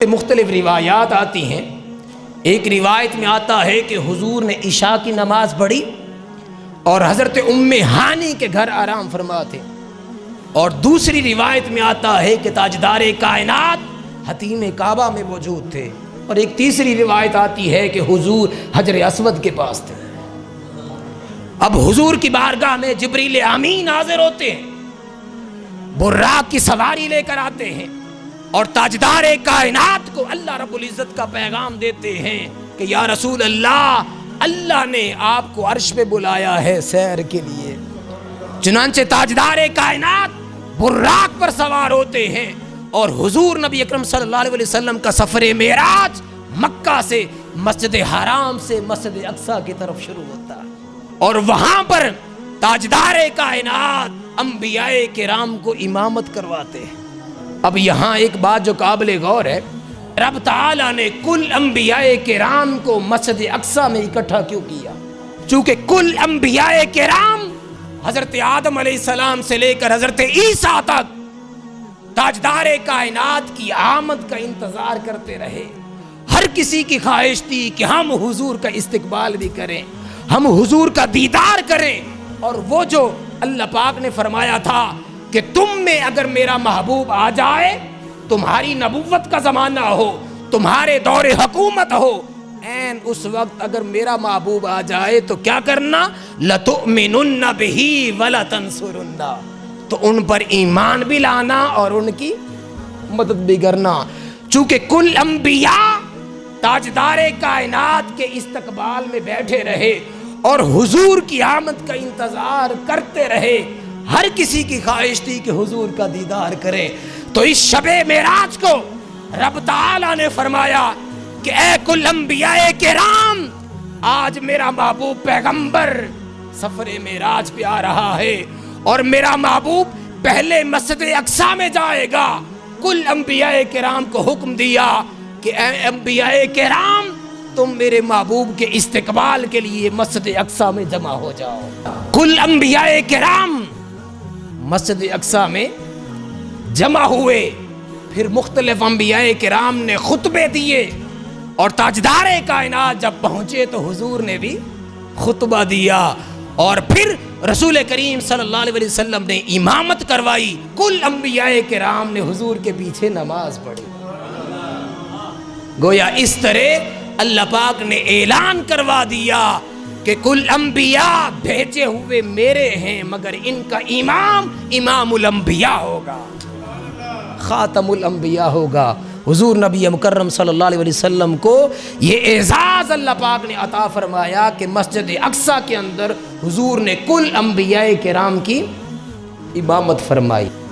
مختلف روایات آتی ہیں۔ ایک روایت میں آتا ہے کہ حضور نے عشاء کی نماز پڑھی اور حضرت ام ہانی کے گھر آرام فرما تھے، اور دوسری روایت میں آتا ہے کہ تاجدار کائنات حتیم کعبہ میں موجود تھے، اور ایک تیسری روایت آتی ہے کہ حضور حجر اسود کے پاس تھے۔ اب حضور کی بارگاہ میں جبریل امین حاضر ہوتے ہیں، براق کی سواری لے کر آتے ہیں، اور تاجدار کائنات کو اللہ رب العزت کا پیغام دیتے ہیں کہ یا رسول اللہ، اللہ نے آپ کو عرش پہ بلایا ہے سیر کے لیے۔ چنانچہ تاجدار کائنات براق پر سوار ہوتے ہیں، اور حضور نبی اکرم صلی اللہ علیہ وسلم کا سفر معراج مکہ سے مسجد حرام سے مسجد اقصی کی طرف شروع ہوتا ہے، اور وہاں پر تاجدار کائنات انبیاء کرام کو امامت کرواتے ہیں۔ اب یہاں ایک بات جو قابل غور ہے، رب تعالیٰ نے کل انبیاء کرام کو مسجد اقصی میں اکٹھا کیوں کیا؟ چونکہ کل انبیاء کرام حضرت آدم علیہ السلام سے لے کر حضرت عیسیٰ تک تاجدار کائنات کی آمد کا انتظار کرتے رہے۔ ہر کسی کی خواہش تھی کہ ہم حضور کا استقبال بھی کریں، ہم حضور کا دیدار کریں، اور وہ جو اللہ پاک نے فرمایا تھا کہ تم میں اگر میرا محبوب آ جائے، تمہاری نبوت کا زمانہ ہو، تمہارے دور حکومت ہو، این اس وقت اگر میرا محبوب آ جائے تو کیا کرنا؟ لَتُؤْمِنُنَّ بِهِ وَلَتَنْصُرُنَّ، تو ان پر ایمان بھی لانا اور ان کی مدد بھی کرنا۔ چونکہ کل انبیاء تاجدار کائنات کے استقبال میں بیٹھے رہے اور حضور کی آمد کا انتظار کرتے رہے، ہر کسی کی خواہش تھی کہ حضور کا دیدار کرے۔ تو اس شب معراج کو رب تعالیٰ نے فرمایا کہ اے کل انبیاء کرام، آج میرا محبوب پیغمبر سفر معراج پہ آ رہا ہے، اور میرا محبوب پہلے مسجد اقصی میں جائے گا۔ کل انبیاء کرام کو حکم دیا کہ اے انبیاء کرام، تم میرے محبوب کے استقبال کے لیے مسجد اقصی میں جمع ہو جاؤ۔ کل انبیاء کرام مسجد اقصی میں جمع ہوئے، پھر مختلف انبیاء کرام نے خطبے دیے، اور تاجدار کائنات جب پہنچے تو حضور نے بھی خطبہ دیا، اور پھر رسول کریم صلی اللہ علیہ وسلم نے امامت کروائی۔ کل انبیاء کرام نے حضور کے پیچھے نماز پڑھی۔ گویا اس طرح اللہ پاک نے اعلان کروا دیا کہ کل انبیاء بھیجے ہوئے میرے ہیں، مگر ان کا امام الانبیاء ہوگا، خاتم الانبیاء ہوگا۔ حضور نبی مکرم صلی اللہ علیہ وسلم کو یہ اعزاز اللہ پاک نے عطا فرمایا کہ مسجد اقصی کے اندر حضور نے کل انبیاء کرام کی امامت فرمائی۔